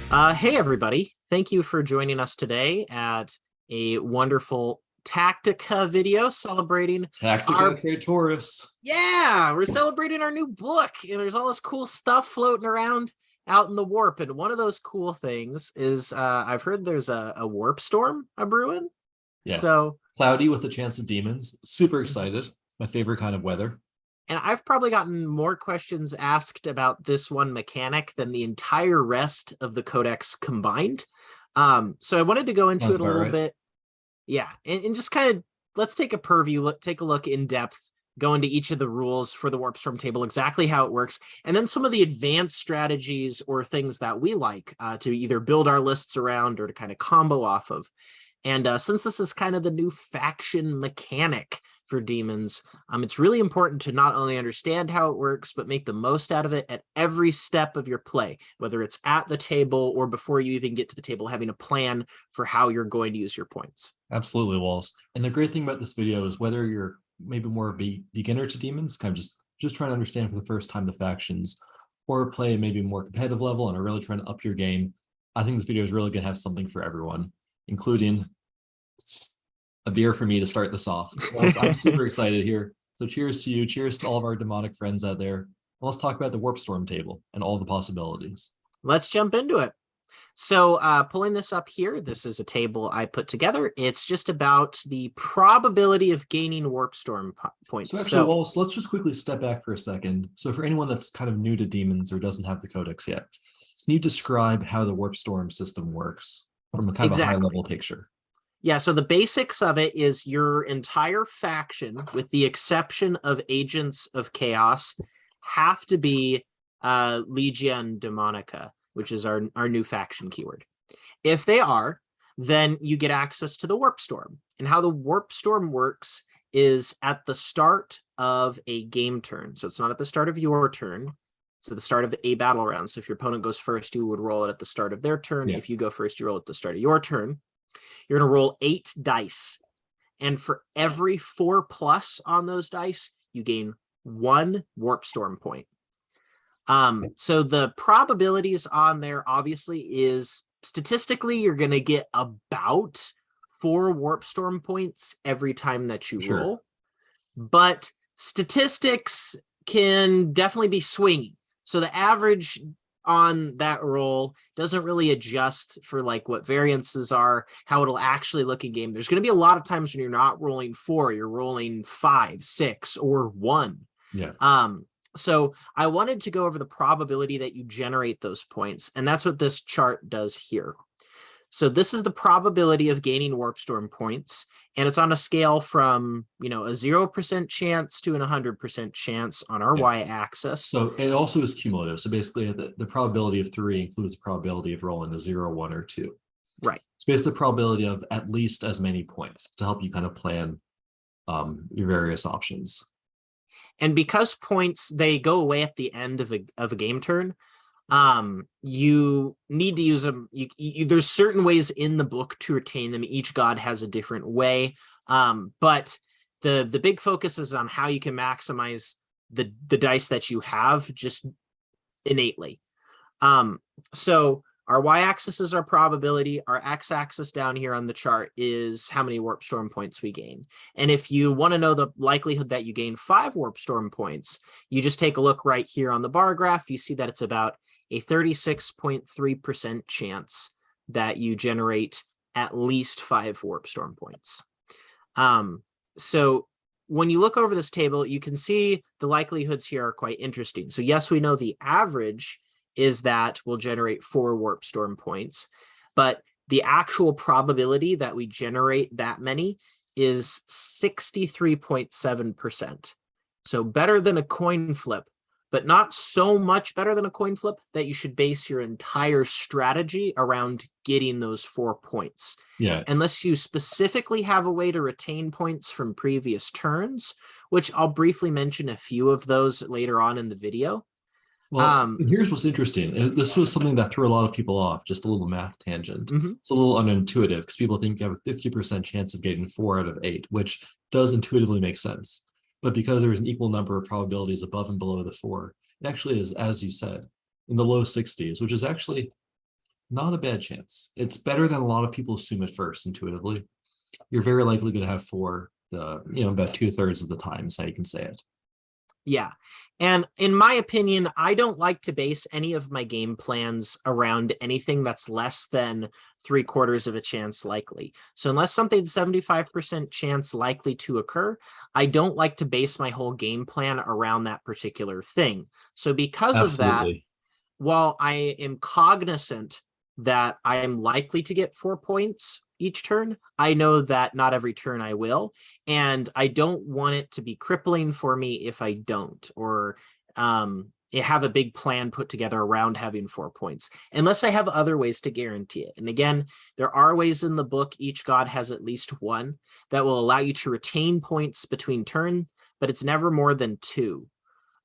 Hey, everybody. Thank you for joining us today at a wonderful Tactica video celebrating Tactica our, Praetoris. yeah, we're celebrating our new book. And there's all this cool stuff floating around out in the warp. And one of those cool things is I've heard there's a warp storm a brewing. Yeah. So, Cloudy with a chance of demons. Super excited. My favorite kind of weather. and I've probably gotten more questions asked about this one mechanic than the entire rest of the codex combined. So I wanted to go into Sounds it a about little right. bit. Yeah, and just kind of let's take a purview, take a look in depth, go into each of the rules for the Warp Storm table, exactly how it works, and then some of the advanced strategies or things that we like to either build our lists around or to kind of combo off of. And since this is kind of the new faction mechanic for Demons, it's really important to not only understand how it works, but make the most out of it at every step of your play, whether it's at the table or before you even get to the table, having a plan for how you're going to use your points. Absolutely, Walls. And the great thing about this video is whether you're maybe more beginner to demons, kind of just trying to understand for the first time the factions, or play maybe more competitive level and are really trying to up your game, I think this video is really going to have something for everyone, including a beer for me to start this off. Walls, I'm super excited here. So cheers to you. Cheers to all of our demonic friends out there. Let's talk about the Warp Storm table and all the possibilities. Let's jump into it. So pulling this up here, this is a table I put together. It's just about the probability of gaining Warp Storm points. So actually, Wallace, let's just quickly step back for a second. So for anyone that's kind of new to Demons or doesn't have the Codex yet, can you describe how the Warp Storm system works from a kind of a high-level picture? Yeah, so the basics of it is your entire faction, with the exception of Agents of Chaos, have to be Legion Demonica, which is our new faction keyword. If they are, then you get access to the Warp Storm. And how the Warp Storm works is at the start of a game turn. So it's not at the start of your turn. It's at the start of a battle round. So if your opponent goes first, you would roll it at the start of their turn. Yeah. If you go first, you roll at the start of your turn. You're going to roll 8 dice. And for every 4+ on those dice, you gain 1 Warp Storm point. So the probabilities on there obviously is statistically you're going to get about 4 Warp Storm points every time that you roll. But statistics can definitely be swingy. So the average on that roll doesn't really adjust for like what variances are, how it'll actually look in game. There's going to be a lot of times when you're not rolling 4, you're rolling 5, 6, or 1. Yeah. So I wanted to go over the probability that you generate those points, and that's what this chart does here. So this is the probability of gaining Warp Storm points, and it's on a scale from, a 0% chance to an 100% chance on our y-axis. So it also is cumulative. So basically the probability of 3 includes the probability of rolling a 0, 1, or 2. Right. It's basically the probability of at least as many points to help you kind of plan your various options. And because points, they go away at the end of a game turn, you need to use them. There's certain ways in the book to retain them. Each god has a different way. But the big focus is on how you can maximize the dice that you have just innately. So our y-axis is our probability. Our x-axis down here on the chart is how many Warp Storm points we gain. And if you want to know the likelihood that you gain 5 Warp Storm points, you just take a look right here on the bar graph. You see that it's about a 36.3% chance that you generate at least 5 Warp Storm points. So when you look over this table, you can see the likelihoods here are quite interesting. So yes, we know the average is that we'll generate 4 Warp Storm points, but the actual probability that we generate that many is 63.7%. So better than a coin flip, but not so much better than a coin flip that you should base your entire strategy around getting those 4 points. Yeah. Unless you specifically have a way to retain points from previous turns, which I'll briefly mention a few of those later on in the video. Well, here's what's interesting. This was something that threw a lot of people off, just a little math tangent. It's a little unintuitive because people think you have a 50% chance of getting 4 out of 8, which does intuitively make sense. But because there's an equal number of probabilities above and below the 4, it actually is, as you said, in the low 60s, which is actually not a bad chance. It's better than a lot of people assume at first intuitively. You're very likely going to have four about 2/3 of the time is how you can say it. Yeah. And in my opinion, I don't like to base any of my game plans around anything that's less than 3/4 of a chance likely. So unless something's 75% chance likely to occur, I don't like to base my whole game plan around that particular thing. So because of that, Absolutely. while I am cognizant that I am likely to get 4 points each turn, I know that not every turn I will, and I don't want it to be crippling for me if I don't, or have a big plan put together around having 4 points, unless I have other ways to guarantee it. And again, there are ways in the book, each god has at least one, that will allow you to retain points between turn, but it's never more than 2.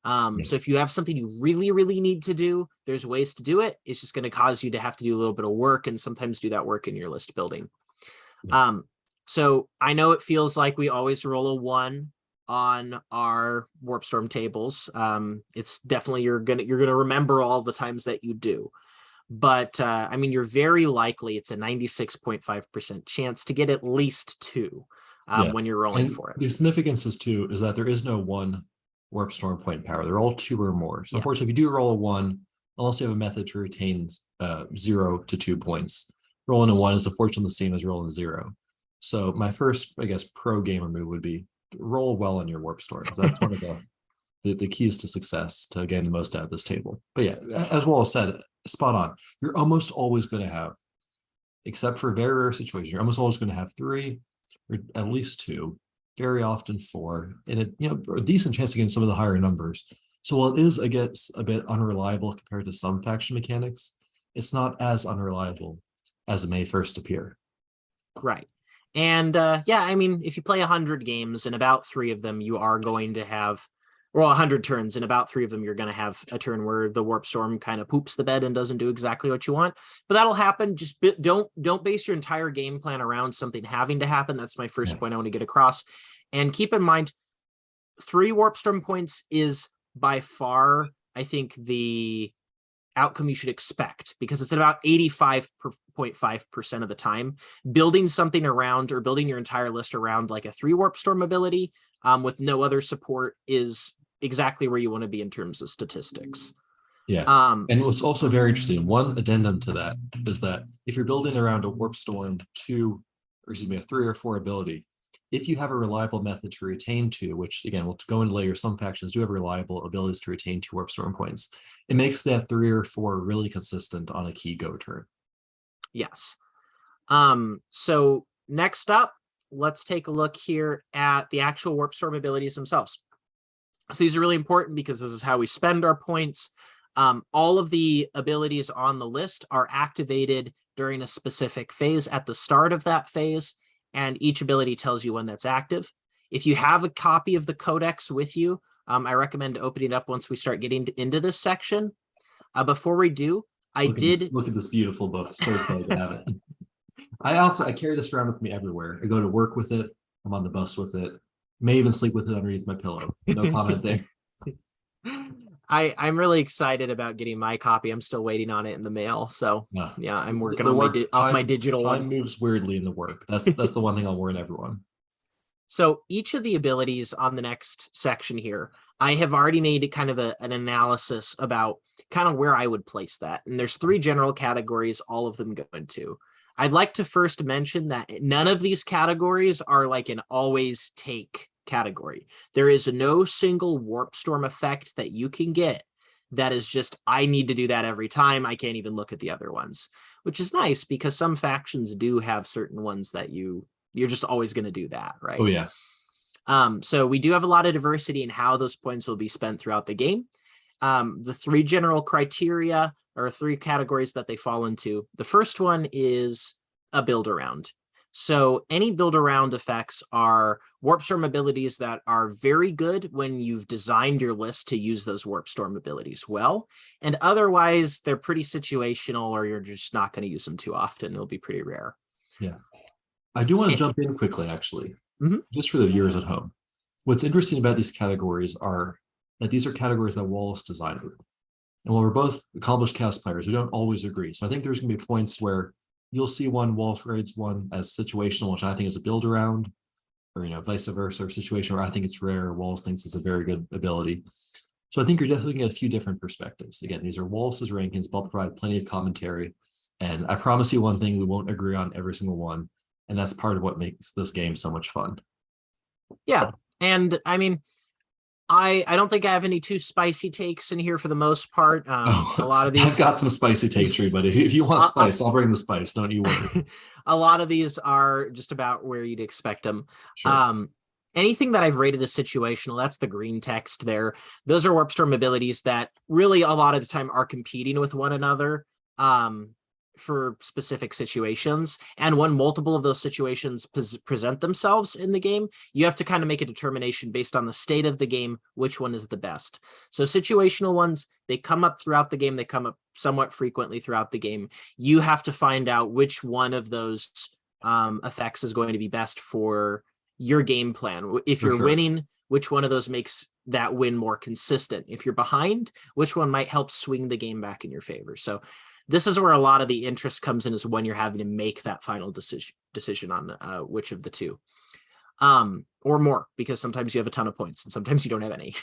So if you have something you really, really need to do, there's ways to do it. It's just going to cause you to have to do a little bit of work and sometimes do that work in your list building. So I know it feels like we always roll a 1 on our warp storm tables. It's definitely you're gonna remember all the times that you do. But I mean, you're very likely, it's a 96.5% chance to get at least 2 when you're rolling for it. The significance is too is that there is no one warp storm point power. They're all 2 or more. So unfortunately, if you do roll a 1, unless you have a method to retain 0 to 2 points, rolling a 1 is unfortunately the same as rolling a 0. So my first, I guess, pro gamer move would be roll well on your warp storm. That's one of the keys to success to getting the most out of this table. But yeah, as well as said, spot on. You're almost always going to have, except for very rare situations, you're almost always going to have 3 or at least 2, very often 4, and a decent chance against some of the higher numbers. So while it gets a bit unreliable compared to some faction mechanics, it's not as unreliable as it may first appear. Right. And I mean, if you play 100 games, in about 3 of them, you are going to have, 100 turns, in about 3 of them, you're going to have a turn where the warp storm kind of poops the bed and doesn't do exactly what you want. But that'll happen. Just don't base your entire game plan around something having to happen. That's my first point I want to get across. And keep in mind, 3 warp storm points is by far, I think, the outcome you should expect, because it's at about 85.5% of the time. Building something around, or building your entire list around, like a 3 warp storm ability with no other support is exactly where you want to be in terms of statistics. And what's also very interesting, one addendum to that is that if you're building around a warp storm 2, or excuse me, a 3 or 4 ability, if you have a reliable method to retain 2, which again, we'll go into later, some factions do have reliable abilities to retain 2 warp storm points, it makes that 3 or 4 really consistent on a key go turn. Yes. So next up, let's take a look here at the actual warp storm abilities themselves. So these are really important because this is how we spend our points. All of the abilities on the list are activated during a specific phase at the start of that phase, and each ability tells you when that's active. If you have a copy of the codex with you, I recommend opening it up once we start getting into this section. Before we do, look at this beautiful book. So excited to have it. I carry this around with me everywhere. I go to work with it. I'm on the bus with it. May even sleep with it underneath my pillow. No comment there. I'm really excited about getting my copy. I'm still waiting on it in the mail. So yeah, I'm working on my digital one. Time moves weirdly in the work. That's the one thing I'll warn everyone. So each of the abilities on the next section here, I have already made kind of an analysis about kind of where I would place that. And there's 3 general categories, all of them go into. I'd like to first mention that none of these categories are like an always take category. There is no single warp storm effect that you can get that is just, I need to do that every time. I can't even look at the other ones, which is nice because some factions do have certain ones that you're just always going to do that, right? Oh yeah. So we do have a lot of diversity in how those points will be spent throughout the game. The 3 general criteria, or 3 categories that they fall into. The first one is a build around. So any build around effects are warp storm abilities that are very good when you've designed your list to use those warp storm abilities well, and otherwise they're pretty situational, or you're just not going to use them too often. It'll be pretty rare. Yeah. I do want to jump in quickly, actually, just for the viewers at home. What's interesting about these categories are that these are categories that Wallace designed. And while we're both accomplished cast players, we don't always agree. So I think there's going to be points where you'll see one Walsh rates one as situational, which I think is a build around, or vice versa, or situation where I think it's rare, Walls thinks it's a very good ability. So I think you're definitely getting a few different perspectives. Again, these are Walsh's rankings, but I'll provide plenty of commentary. And I promise you one thing, we won't agree on every single one. And that's part of what makes this game so much fun. Yeah. And I mean, I don't think I have any too spicy takes in here for the most part. A lot of these I've got some spicy takes for you, buddy. If you want spice, I'll bring the spice. Don't you worry. A lot of these are just about where you'd expect them. Sure. Anything that I've rated as situational, that's the green text there. Those are Warp Storm abilities that really a lot of the time are competing with one another. For specific situations, and when multiple of those situations present themselves in the game, you have to kind of make a determination based on the state of the game which one is the best. So situational ones, they come up throughout the game, they come up somewhat frequently throughout the game. You have to find out which one of those effects is going to be best for your game plan. If you're winning, which one of those makes that win more consistent? If you're behind, which one might help swing the game back in your favor? So this is where a lot of the interest comes in, is when you're having to make that final decision on which of the two, or more, because sometimes you have a ton of points and sometimes you don't have any.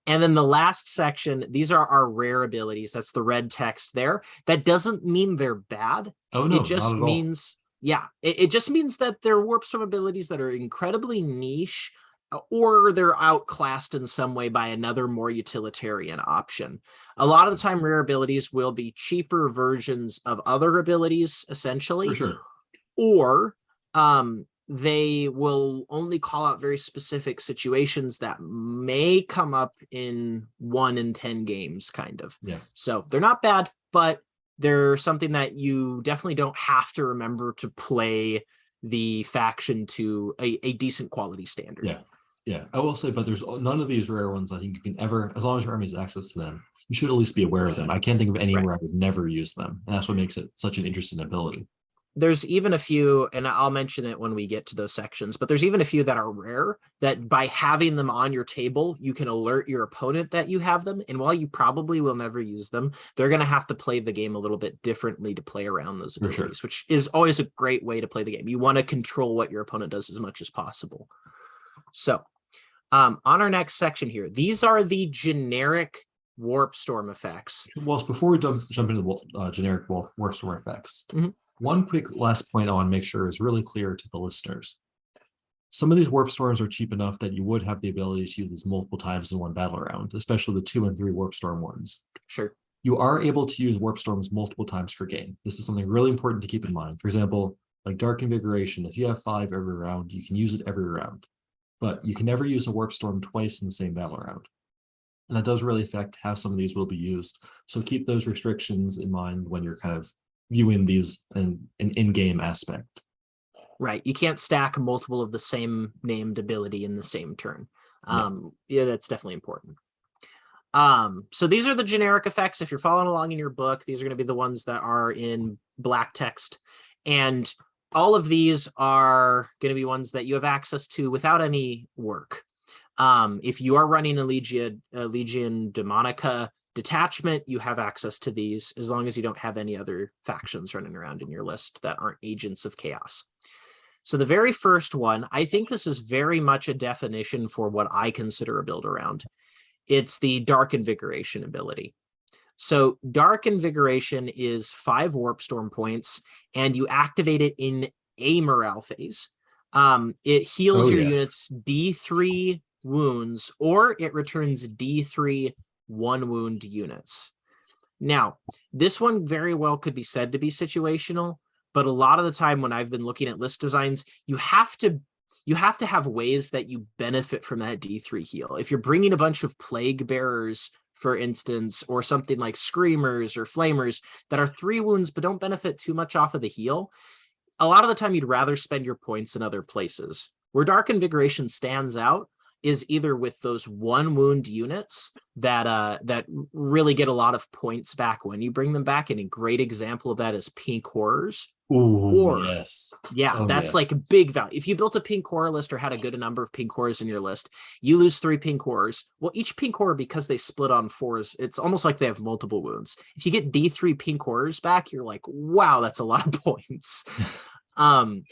And then the last section, these are our rare abilities. That's the red text there. That doesn't mean they're bad. Oh, no, it just means, it just means that they're Warp Storm abilities that are incredibly niche, or they're outclassed in some way by another more utilitarian option. A lot of the time, rare abilities will be cheaper versions of other abilities, essentially, or they will only call out very specific situations that may come up in 1 in 10 games, kind of. Yeah. So they're not bad, but they're something that you definitely don't have to remember to play the faction to a decent quality standard. Yeah. Yeah, I will say, but there's none of these rare ones I think you can ever, as long as your army has access to them, you should at least be aware of them. I can't think of any where I would never use them. And that's what makes it such an interesting ability. There's even a few, and I'll mention it when we get to those sections, but there's even a few that are rare that by having them on your table, you can alert your opponent that you have them. And while you probably will never use them, they're going to have to play the game a little bit differently to play around those abilities, which is always a great way to play the game. You want to control what your opponent does as much as possible. So on our next section here, these are the generic Warp Storm effects. Well, before we jump into the generic Warp Storm effects, one quick last point I want to make sure is really clear to the listeners. Some of these Warp Storms are cheap enough that you would have the ability to use these multiple times in one battle round, especially the 2 and 3 Warp Storm ones. Sure. You are able to use Warp Storms multiple times per game. This is something really important to keep in mind. For example, like Dark Invigoration, if you have 5 every round, you can use it every round. But you can never use a Warp Storm twice in the same battle round. And that does really affect how some of these will be used. So keep those restrictions in mind when you're kind of viewing these in an in-game aspect. Right. You can't stack multiple of the same named ability in the same turn. Yeah, that's definitely important. So these are the generic effects. If you're following along in your book, these are going to be the ones that are in black text. And all of these are going to be ones that you have access to without any work. If you are running a Legion Demonica detachment, you have access to these as long as you don't have any other factions running around in your list that aren't agents of chaos. So the very first one, I think this is very much a definition for what I consider a build around. It's the Dark Invigoration ability. So Dark Invigoration is 5 Warp Storm points, and you activate it in a morale phase. It heals your units D3 wounds, or it returns D3 1 wound units. Now, this one very well could be said to be situational, but a lot of the time when I've been looking at list designs, you have to have ways that you benefit from that D3 heal. If you're bringing a bunch of Plague Bearers, for instance, or something like Screamers or Flamers that are 3 wounds but don't benefit too much off of the heal, a lot of the time you'd rather spend your points in other places. Where Dark Invigoration stands out is either with those 1 wound units that really get a lot of points back when you bring them back, and a great example of that is pink horrors. Ooh, Or yes. yeah, Oh, that's yeah. like a big value. If you built a pink horror list or had a good number of pink horrors in your list, you lose 3 pink horrors. Well, each pink horror, because they split on 4s, it's almost like they have multiple wounds. If you get D3 pink horrors back, you're like, wow, that's a lot of points. Um,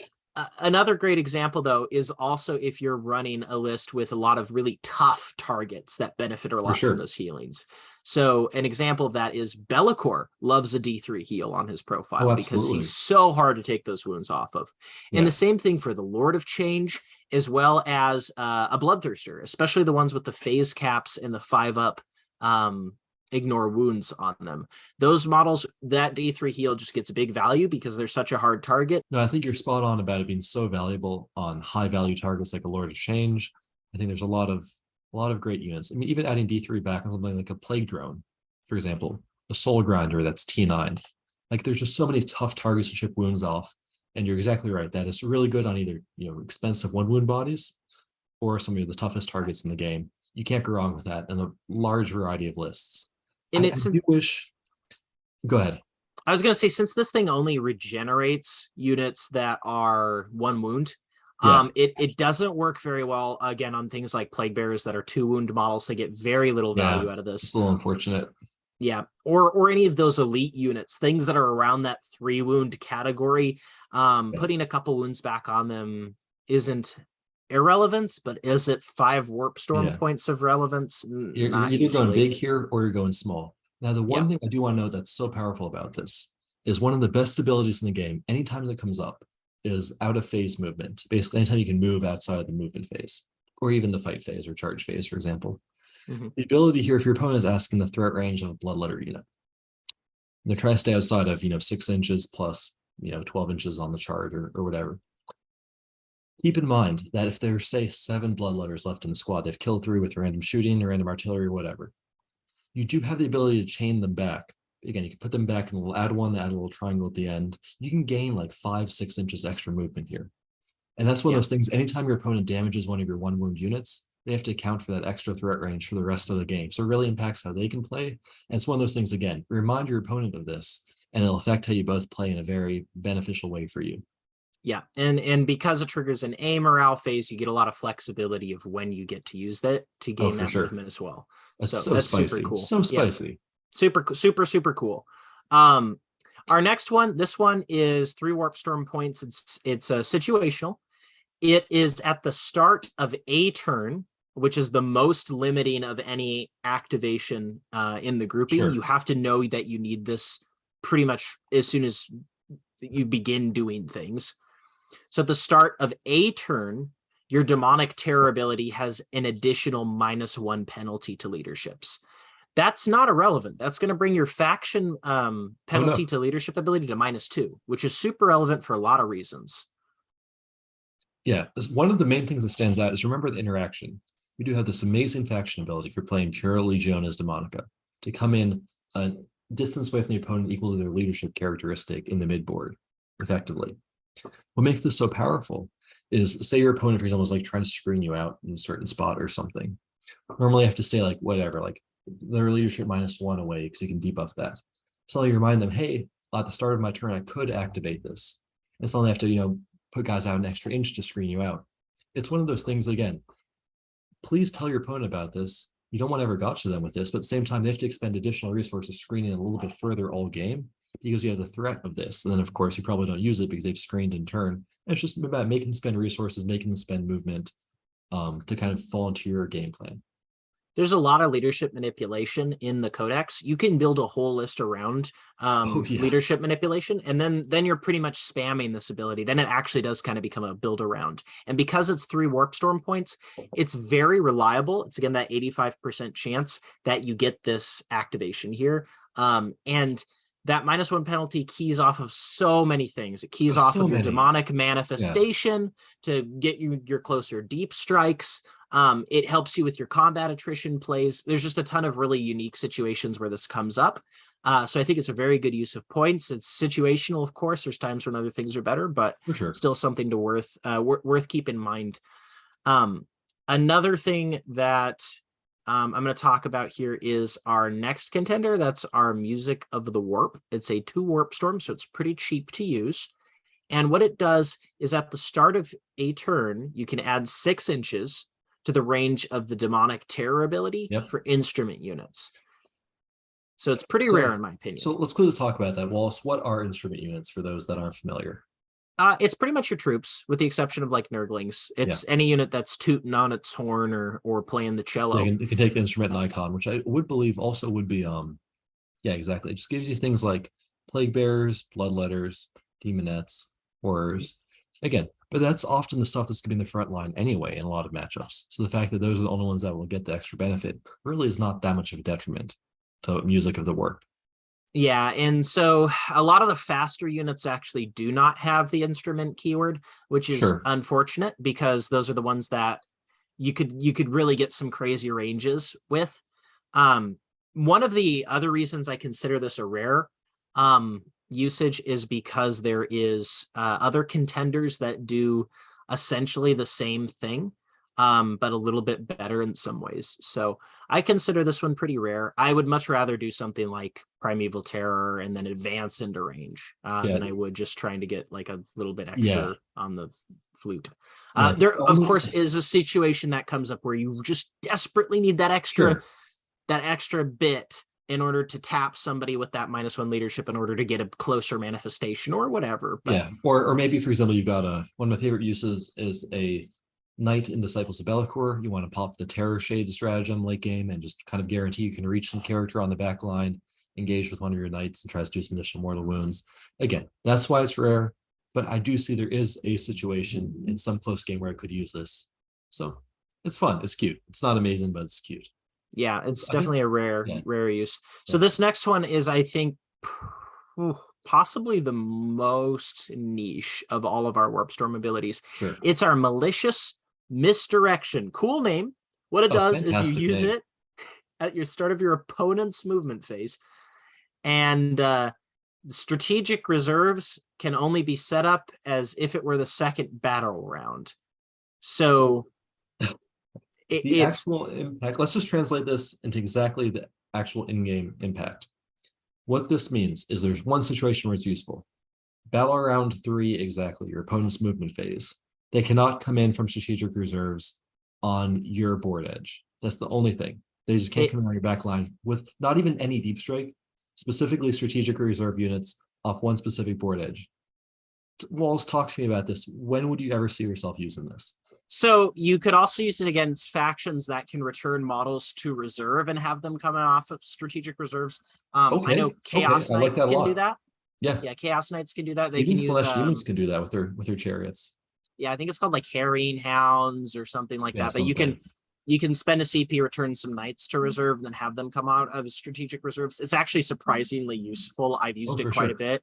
Another great example, though, is also if you're running a list with a lot of really tough targets that benefit a For lot from sure. those healings. So an example of that is Bellicor loves a D3 heal on his Oh, profile because he's absolutely. so hard to take those wounds off of. And Yeah. the same thing for the Lord of Change, as well as a Bloodthirster, especially the ones with the phase caps and the 5-up ignore wounds on them. Those models, that D3 heal just gets big value because they're such a hard target. No, I think you're spot on about it being so valuable on high value targets like a Lord of Change. I think there's a lot of great units. I mean, even adding D3 back on something like a Plague Drone, for example, a Soul Grinder that's T9. Like there's just so many tough targets to chip wounds off. And you're exactly right. That is really good on either, expensive 1 wound bodies or some of the toughest targets in the game. You can't go wrong with that in a large variety of lists. And I it's do wish. Go ahead. I was going to say, since this thing only regenerates units that are 1 wound, Yeah, it doesn't work very well, again, on things like Plague Bearers that are 2 wound models. They get very little yeah. value out of It's this. a little unfortunate. Yeah, or any of those elite units, things that are around that 3 wound category. Yeah. Putting a couple wounds back on them isn't irrelevant, but is it 5 warp storm Yeah. points of relevance? You're Not either going usually. big here or you're going small. Now, the Yeah. one thing I do want to note that's so powerful about this is one of the best abilities in the game, anytime it comes up, is out of phase movement. Basically, anytime you can move outside of the movement phase, or even the fight phase or charge phase, for example. Mm-hmm. The ability here, if your opponent is asking the threat range of a bloodletter unit, they're trying to stay outside of 6 inches plus 12 inches on the chart or whatever. Keep in mind that if there's say 7 bloodletters left in the squad, they've killed 3 with random shooting or random artillery or whatever. You do have the ability to chain them back. Again, you can put them back and we'll add one, add a little triangle at the end. You can gain like 5-6 inches extra movement here. And that's one of Yeah. those things, anytime your opponent damages one of your 1 wound units, they have to account for that extra threat range for the rest of the game. So it really impacts how they can play. And it's one of those things, again, remind your opponent of this, and it'll affect how you both play in a very beneficial way for you. Yeah, and because it triggers an A morale phase, you get a lot of flexibility of when you get to use that to Oh, gain for that sure. movement as well. That's So so that's super spicy. cool. So Yeah, spicy. super cool. Um, our next one, this one is 3 warp storm points. It's a situational. It is at the start of a turn, which is the most limiting of any activation in the grouping. Sure. You have to know that you need this pretty much as soon as you begin doing things. So at the start of a turn, your demonic terror ability has an additional -1 penalty to leaderships. That's not irrelevant. That's going to bring your faction Oh, penalty no. to leadership ability to -2, which is super relevant for a lot of reasons. Yeah, one of the main things that stands out is remember the interaction. We do have this amazing faction ability for playing pure Legiones Demonica to come in a distance away from the opponent equal to their leadership characteristic in the midboard, effectively. What makes this so powerful is, say your opponent, for example, is like trying to screen you out in a certain spot or something. Normally, you have to say like whatever, like their leadership -1 away because you can debuff that. So you remind them, hey, at the start of my turn, I could activate this. And so they have to, put guys out an extra inch to screen you out. It's one of those things, again, please tell your opponent about this. You don't want to ever gotcha them with this, but at the same time, they have to expend additional resources screening a little bit further all game because you have the threat of this. And then, of course, you probably don't use it because they've screened in turn. And it's just about making them spend resources, making them spend movement to kind of fall into your game plan. There's a lot of leadership manipulation in the codex. You can build a whole list around Oh, yeah. leadership manipulation, and then you're pretty much spamming this ability. Then it actually does kind of become a build around. And because it's 3 warp storm points, it's very reliable. It's again that 85% chance that you get this activation here. And that -1 penalty keys off of so many things. It keys Oh, off so of your many. demonic Yeah, manifestation to get you your closer deep strikes. It helps you with your combat attrition plays. There's just a ton of really unique situations where this comes up. So I think it's a very good use of points. It's situational, of course. There's times when other things are better, but for sure. still something to worth keep in mind. Another thing that I'm going to talk about here is our next contender. That's our Music of the Warp. It's a 2 warp storm, so it's pretty cheap to use. And what it does is at the start of a turn, you can add 6 inches to the range of the demonic terror ability for instrument units. So it's pretty rare in my opinion. So let's quickly talk about that. Wallace, what are instrument units for those that aren't familiar? It's pretty much your troops, with the exception of like Nurglings. It's any unit that's tooting on its horn or playing the cello. It can take the instrument and icon, which I would believe also would be yeah, exactly. It just gives you things like plague bearers, bloodletters, demonettes, horrors. Again, but that's often the stuff that's going to be in the front line anyway in a lot of matchups. So the fact that those are the only ones that will get the extra benefit really is not that much of a detriment to Music of the Warp. Yeah, and so a lot of the faster units actually do not have the instrument keyword, which is unfortunate because those are the ones that you could really get some crazy ranges with. One of the other reasons I consider this a rare usage is because there is other contenders that do essentially the same thing, but a little bit better in some ways. So I consider this one pretty rare. I would much rather do something like Primeval Terror and then advance into range than I would just trying to get like a little bit extra on the flute. There, of course, is a situation that comes up where you just desperately need that extra bit in order to tap somebody with that -1 leadership in order to get a closer manifestation or whatever. But, or maybe, for example, you've got one of my favorite uses is a Knight in Disciples of Bellicor. You want to pop the Terror Shade stratagem late game and just kind of guarantee you can reach some character on the back line, engage with one of your knights, and tries to do some additional mortal wounds. Again, that's why it's rare, but I do see there is a situation in some close game where I could use this. So it's fun. It's cute. It's not amazing, but it's cute. Yeah, it's definitely a rare use. So this next one is, I think, possibly the most niche of all of our Warp Storm abilities. It's our Malicious Misdirection. Cool name. What it does is you use it at your start of your opponent's movement phase, and strategic reserves can only be set up as if it were the second battle round. So the actual impact, let's just translate this into exactly the actual in-game impact. What this means is there's one situation where it's useful. Battle round 3, exactly, your opponent's movement phase. They cannot come in from strategic reserves on your board edge. That's the only thing. They just can't come in on your back line with not even any deep strike, specifically strategic reserve units off one specific board edge. Walls, talk to me about this. When would you ever see yourself using this? So you could also use it against factions that can return models to reserve and have them coming off of strategic reserves. I know Chaos Knights can do that. Yeah, Chaos Knights can do that. They can use Demons can do that with their chariots. Yeah, I think it's called like Harrying Hounds or something like that. But you can spend a CP, return some knights to reserve, and then have them come out of strategic reserves. It's actually surprisingly useful. I've used it quite a bit.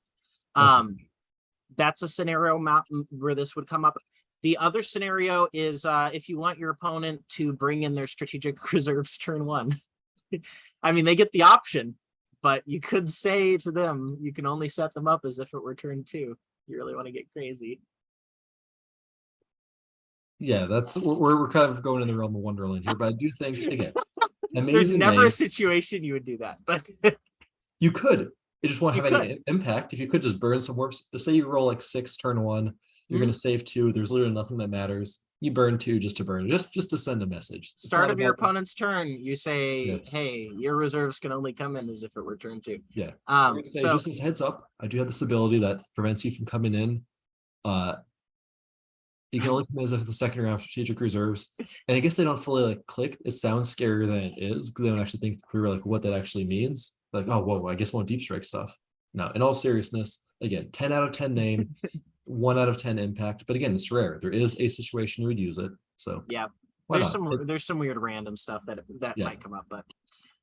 That's a scenario map where this would come up. The other scenario is if you want your opponent to bring in their strategic reserves turn 1. I mean, they get the option, but you could say to them, you can only set them up as if it were turn 2. You really want to get crazy. Yeah, we're kind of going in the realm of Wonderland here, but I do think, again, there's never a situation you would do that, but you could. It just won't have any impact. If you could just burn some warps, say you roll like 6 turn 1, you're going to save 2. There's literally nothing that matters. You burn 2 just to burn, just to send a message. Start of your opponent's turn, you say, hey, your reserves can only come in as if it were turn 2. Yeah. So just as heads up, I do have this ability that prevents you from coming in. You can only come in as if it's the second round of strategic reserves. And I guess they don't fully like click. It sounds scarier than it is because they don't actually think through like what that actually means. Like, oh, whoa, I guess I want deep strike stuff. No, in all seriousness, again, 10 out of 10 name, 1 out of 10 impact. But again, it's rare. There is a situation you would use it. So yeah, there's some weird random stuff that might come up. But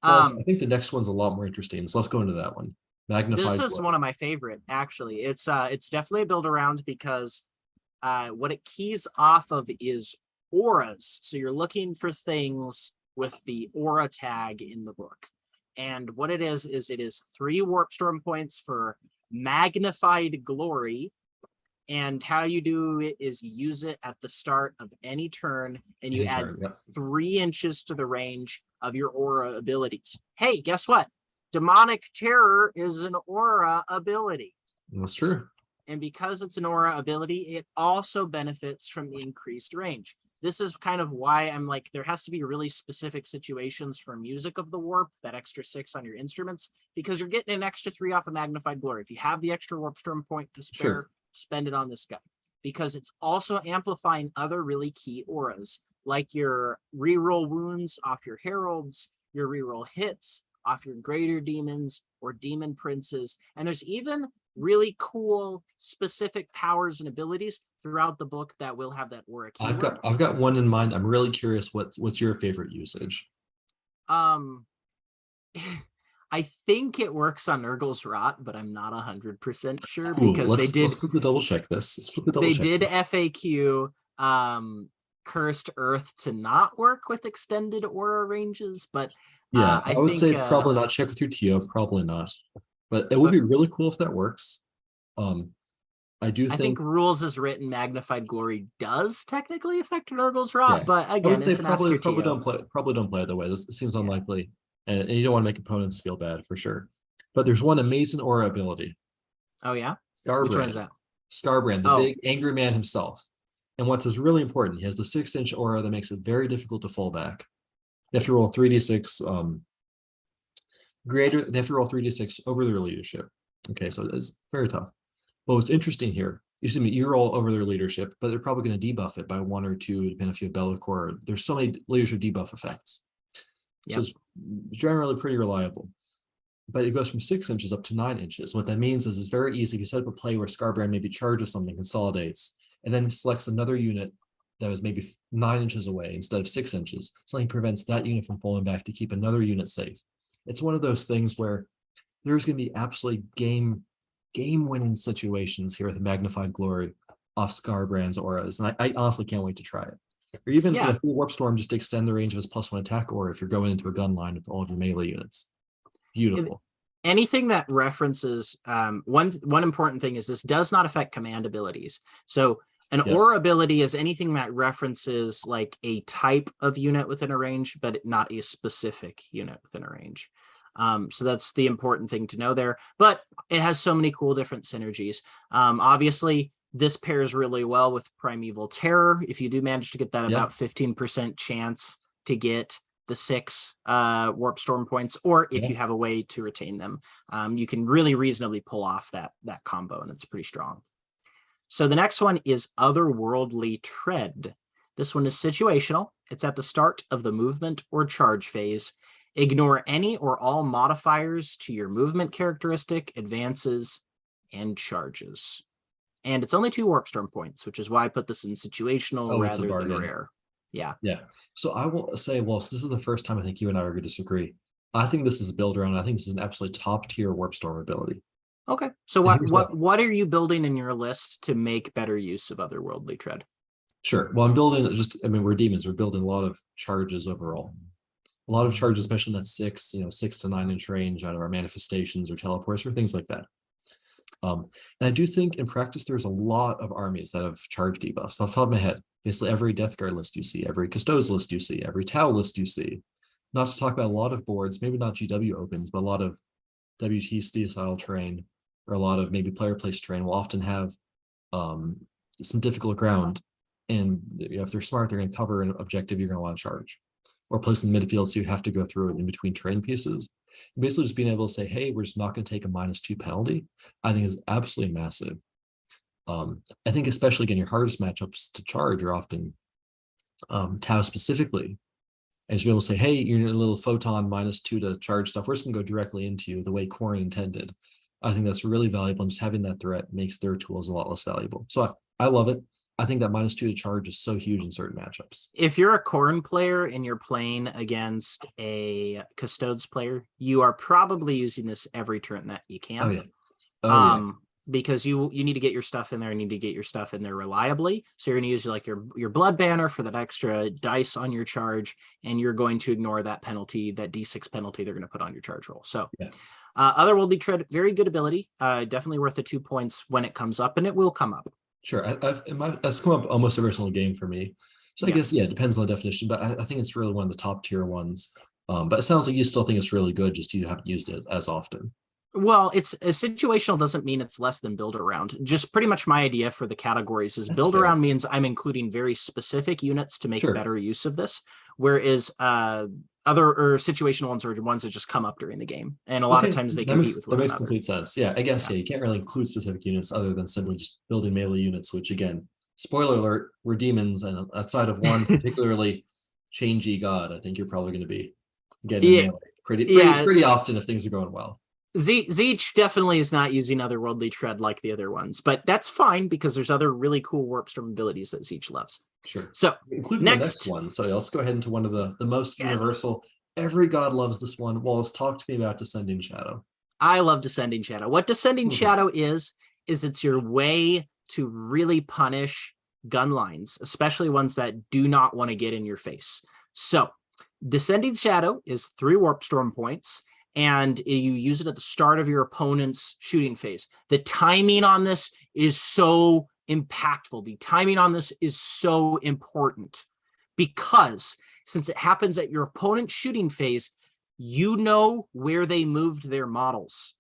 I think the next one's a lot more interesting. So let's go into that one. Magnified. This is one of my favorite, actually. It's definitely a build around because what it keys off of is auras. So you're looking for things with the aura tag in the book. And what it is it is 3 warp storm points for Magnified Glory, And how you do it is you use it at the start of any turn, and you add 3 inches to the range of your aura abilities. Hey, guess what? Demonic Terror is an aura ability. That's true. And because it's an aura ability, it also benefits from the increased range. This is kind of why I'm like, there has to be really specific situations for Music of the Warp, that extra 6 on your instruments, because you're getting an extra 3 off of Magnified Glory. If you have the extra Warp Storm point to spare, spend it on this guy, because it's also amplifying other really key auras, like your reroll wounds off your heralds, your reroll hits off your greater demons or demon princes, and there's even really cool specific powers and abilities throughout the book that will have that aura keyword. I've got one in mind. I'm really curious what's your favorite usage? I think it works on Nurgle's Rot, but I'm not 100% sure, Ooh, because let's quickly double check this. They did FAQ Cursed Earth to not work with extended aura ranges, but yeah, I would say think, probably not. Check with your TO, probably not. But it would be really cool if that works. I think rules as written, Magnified Glory does technically affect Nurgle's Rot, but again, I would say it's probably don't play it that way. This seems unlikely, and you don't want to make opponents feel bad for sure. But there's one amazing aura ability. Oh yeah, Scarbrand. Which one is that? Scarbrand, the big angry man himself. And what is really important, he has the 6-inch aura that makes it very difficult to fall back. You have to roll 3d6 greater. They have to roll 3d6 over their leadership. Okay, so it's very tough. But what's interesting here, you roll over their leadership, but they're probably going to debuff it by 1 or 2, depending if you have Be'lakor. There's so many leadership debuff effects. So it's generally pretty reliable. But it goes from 6 inches up to 9 inches. What that means is it's very easy if you set up a play where Scarbrand maybe charges something, consolidates, and then selects another unit that was maybe 9 inches away instead of 6 inches. Something prevents that unit from falling back to keep another unit safe. It's one of those things where there's going to be absolutely game-winning situations here with Magnified Glory off Scarbrand's auras, and I honestly can't wait to try it. Or even if Warp Storm, just to extend the range of his +1 attack, or if you're going into a gun line with all of your melee units. Beautiful. Anything that references one important thing is this does not affect command abilities. So an aura ability is anything that references like a type of unit within a range, but not a specific unit within a range. So that's the important thing to know there. But it has so many cool different synergies. Obviously, this pairs really well with Primeval Terror. If you do manage to get that about 15% chance to get the 6 Warp Storm points, or if you have a way to retain them, you can really reasonably pull off that combo, and it's pretty strong. So the next one is Otherworldly Tread. This one is situational. It's at the start of the movement or charge phase. Ignore any or all modifiers to your movement characteristic, advances, and charges. And it's only 2 Warp Storm points, which is why I put this in situational rather than rare. Yeah. So I will say, well, this is the first time I think you and I are going to disagree. I think this is a build around. I think this is an absolutely top tier Warp Storm ability. Okay. So what are you building in your list to make better use of Otherworldly Tread? Sure. Well, I'm building we're demons. We're building a lot of charges overall. A lot of charges, especially in that 6 to 9 inch range out of our manifestations or teleports or things like that. And I do think in practice, there's a lot of armies that have charge debuffs off the top of my head. Basically, every Death Guard list you see, every Custodes list you see, every Tau list you see. Not to talk about a lot of boards, maybe not GW opens, but a lot of WTC style terrain or a lot of maybe player place terrain will often have some difficult ground. And if they're smart, they're going to cover an objective you're going to want to charge. Or place in the midfield, so you have to go through it in between terrain pieces. And basically just being able to say, hey, we're just not going to take a -2 penalty, I think is absolutely massive. I think especially again, your hardest matchups to charge are often Tau specifically. And to be able to say, hey, you're a little photon -2 to charge stuff, we're just going to go directly into you the way Corrin intended. I think that's really valuable, and just having that threat makes their tools a lot less valuable. So I love it. I think that -2 to charge is so huge in certain matchups. If you're a Corrin player and you're playing against a Custodes player, you are probably using this every turn that you can. Because you need to get your stuff in there, reliably. So you're going to use like your Blood Banner for that extra dice on your charge, and you're going to ignore that penalty, that D6 penalty they're going to put on your charge roll. So Otherworldly Tread, very good ability. Definitely worth the 2 points when it comes up, and it will come up. Sure. That's come up almost every single game for me. So I Yeah. guess, yeah, it depends on the definition, but I think it's really one of the top tier ones. But it sounds like you still think it's really good, just you haven't used it as often. Well, it's a situational doesn't mean it's less than build around. Just pretty much my idea for the categories is That's build around fair. means I'm including very specific units to make Sure. better use of this, whereas other or situational ones are ones that just come up during the game, and a lot of Okay, times they compete with that one makes another. complete sense. Yeah, I guess Yeah. yeah, you can't really include specific units other than simply just building melee units, which again, spoiler alert, we're demons, and outside of one particularly changey god, I think you're probably going to be getting Yeah, melee yeah. pretty often if things are going well. Zeech definitely is not using otherworldly tread like the other ones, but that's fine because there's other really cool warp storm abilities that Zeech loves. Sure. So Including the next next, one. So let's go ahead into one of the most yes, universal. Every god loves this one. Wallace, talk to me about Descending Shadow. I love Descending Shadow. What Descending Mhm. Shadow is it's your way to really punish gun lines, especially ones that do not want to get in your face. So, Descending Shadow is 3 Warp Storm points, and you use it at the start of your opponent's shooting phase. The timing on this is so impactful. The timing on this is so important because since it happens at your opponent's shooting phase, you know where they moved their models.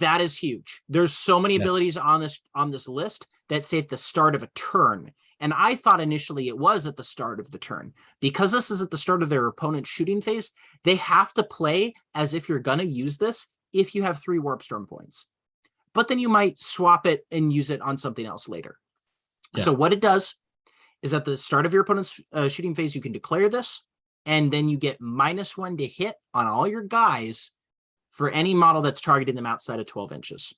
That is huge. There's so many Yeah. abilities on this list that say at the start of a turn. And I thought initially it was at the start of the turn. Because this is at the start of their opponent's shooting phase, they have to play as if you're going to use this if you have 3 Warp Storm points. But then you might swap it and use it on something else later. Yeah. So what it does is at the start of your opponent's shooting phase, you can declare this, and then you get -1 to hit on all your guys for any model that's targeting them outside of 12 inches.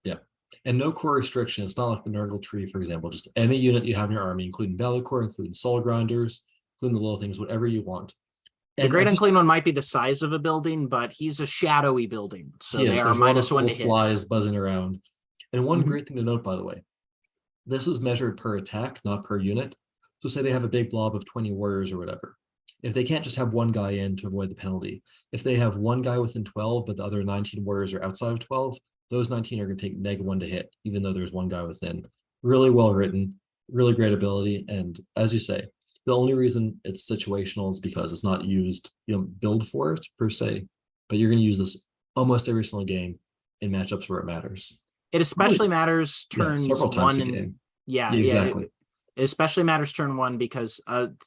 Yeah. And no core restriction. It's not like the Nurgle tree, for example. Just any unit you have in your army, including Valor Core, including Soul Grinders, including the little things, whatever you want. The And Great just Unclean one might be the size of a building, but he's a shadowy building. So he they is. are There's a lot of -1 to little hit. flies buzzing around. And one Mhm. great thing to note, by the way, this is measured per attack, not per unit. So say they have a big blob of 20 warriors or whatever. If they can't just have one guy in to avoid the penalty, if they have one guy within 12, but the other 19 warriors are outside of 12, those 19 are going to take -1 to hit, even though there's one guy within. Really well written, really great ability. And as you say, the only reason it's situational is because it's not used, you know, build for it per se, but you're going to use this almost every single game in matchups where it matters. It especially Probably, matters yeah, turns several times one a and game. yeah, Yeah, yeah. exactly. It especially matters turn one because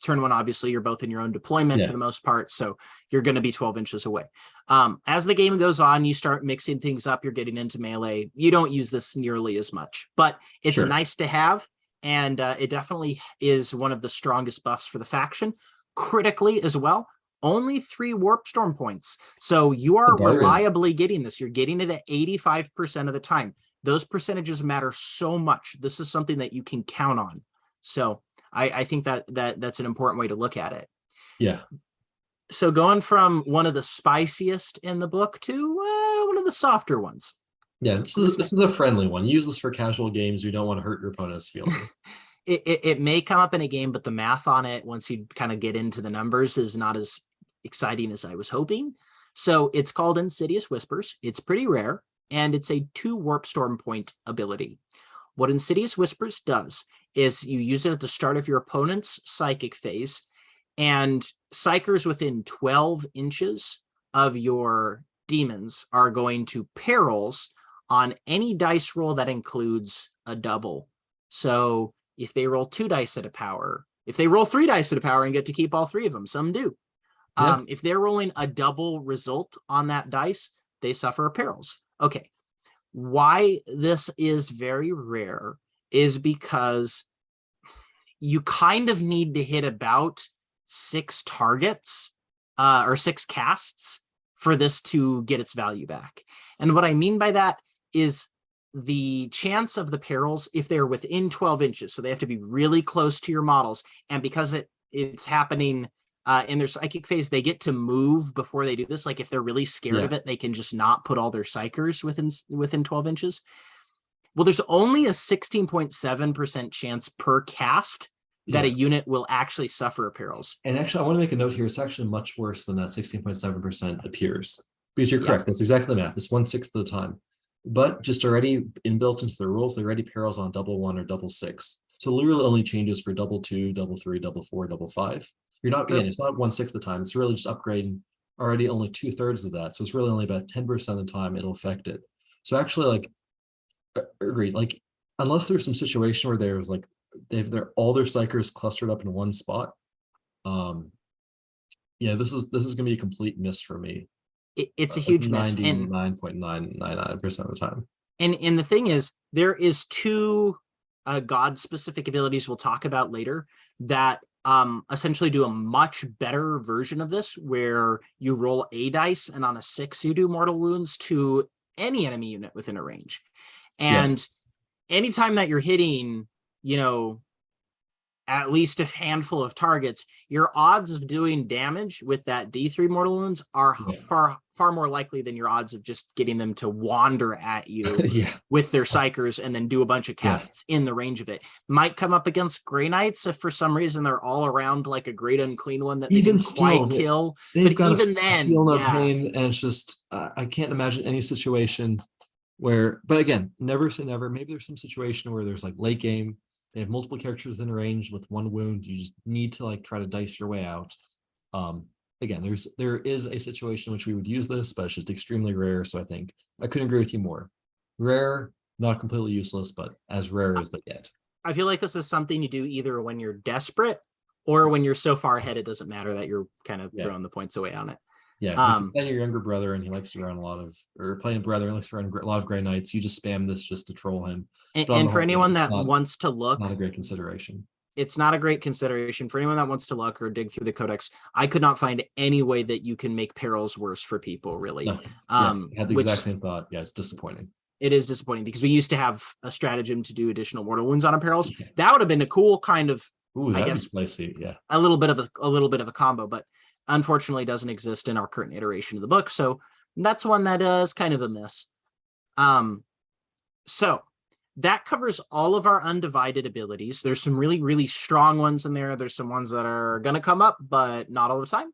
turn one, obviously, you're both in your own deployment for Yeah, the most part. So you're going to be 12 inches away. As the game goes on, you start mixing things up. You're getting into melee. You don't use this nearly as much, but it's sure. nice to have. And it definitely is one of the strongest buffs for the faction. Critically as well, only 3 Warp Storm points. So you The are bargain. reliably getting this. You're getting it at 85% of the time. Those percentages matter so much. This is something that you can count on. So I think that's an important way to look at it. Yeah. So going from one of the spiciest in the book to one of the softer ones. Yeah, This this is a friendly one. Use this for casual games. You don't want to hurt your opponent's feelings. it may come up in a game, but the math on it, once you kind of get into the numbers, is not as exciting as I was hoping. So it's called Insidious Whispers. It's pretty rare, and it's a 2 Warp Storm point ability. What Insidious Whispers does is you use it at the start of your opponent's psychic phase, and psychers within 12 inches of your demons are going to perils on any dice roll that includes a double. So if they roll 2 dice at a power, if they roll 3 dice at a power and get to keep all 3 of them, some do. Yeah. If they're rolling a double result on that dice, they suffer perils. Okay. Why this is very rare is because you kind of need to hit about 6 targets or 6 casts for this to get its value back. And what I mean by that is the chance of the perils, if they're within 12 inches, so they have to be really close to your models, and because it's happening in their psychic phase, they get to move before they do this. Like if they're really scared Yeah. of it, they can just not put all their psychers within 12 inches. Well, there's only a 16.7% chance per cast that a Yeah. unit will actually suffer perils. And actually, I want to make a note here. It's actually much worse than that 16.7% appears. Because you're Yeah. correct. That's exactly the math. It's 1/6 of the time. but just already inbuilt into the rules, there are already perils on double one or double six. So literally only changes for double two, double three, double four, double five. You're not, True. again, it's not 1/6 of the time. It's really just upgrading already only 2/3 of that. So it's really only about 10% of the time it'll affect it. So actually, like, agreed. Like, unless there's some situation where there's like they're all their psychers clustered up in one spot. Yeah, this is gonna be a complete miss for me. It's a Like huge miss. And 99.999% of the time. and the thing is, there is two god specific abilities we'll talk about later that essentially do a much better version of this, where you roll a dice and on a 6 you do mortal wounds to any enemy unit within a range. Yeah. And anytime that you're hitting, you know, at least a handful of targets, your odds of doing damage with that D3 mortal wounds are Yeah. far more likely than your odds of just getting them to wander at you Yeah. with their psychers and then do a bunch of casts in the range of it. Might come up against Grey Knights if for some reason they're all around like a great unclean one that they Even didn't still, quite kill. they've But got even then, feel no yeah, pain, and it's just I can't imagine any situation where. But again, never say never. Maybe there's some situation where there's like late game. They have multiple characters in range with one wound. You just need to like try to dice your way out. Again, there is a situation in which we would use this, but it's just extremely rare. So I think I couldn't agree with you more. Rare, not completely useless, but as rare as they get. I feel like this is something you do either when you're desperate or when you're so far ahead it doesn't matter, that you're kind of throwing the points away on it. Yeah, like you're playing your younger brother and he likes to run a lot of, or playing a brother and likes to run a lot of Grey Knights. You just spam this just to troll him. And for anyone that not, wants to look, not a great consideration. It's not a great consideration for anyone that wants to look or dig through the codex. I could not find any way that you can make perils worse for people, really. No. I had the exact same thought. Yeah, it's disappointing. It is disappointing because we used to have a stratagem to do additional mortal wounds on perils. That would have been a cool kind of, I guess, spicy. Yeah, a little bit of a combo, but unfortunately doesn't exist in our current iteration of the book. So that's one that is kind of a miss. So that covers all of our undivided abilities. There's some really, really strong ones in there. There's some ones that are going to come up, but not all the time.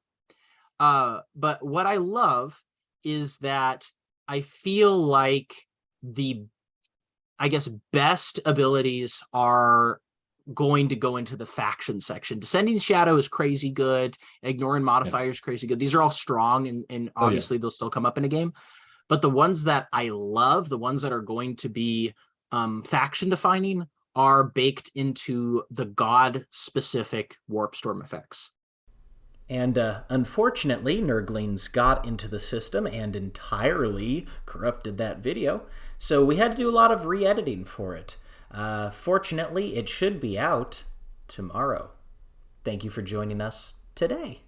But what I love is that I feel like the, I guess, best abilities are going to go into the faction section. Descending Shadow is crazy good. Ignoring Modifiers is crazy good. These are all strong, and obviously they'll still come up in a game. But the ones that I love, the ones that are going to be faction defining, are baked into the god-specific Warp Storm effects. And unfortunately, Nurglings got into the system and entirely corrupted that video, so we had to do a lot of re-editing for it. Fortunately, it should be out tomorrow. Thank you for joining us today.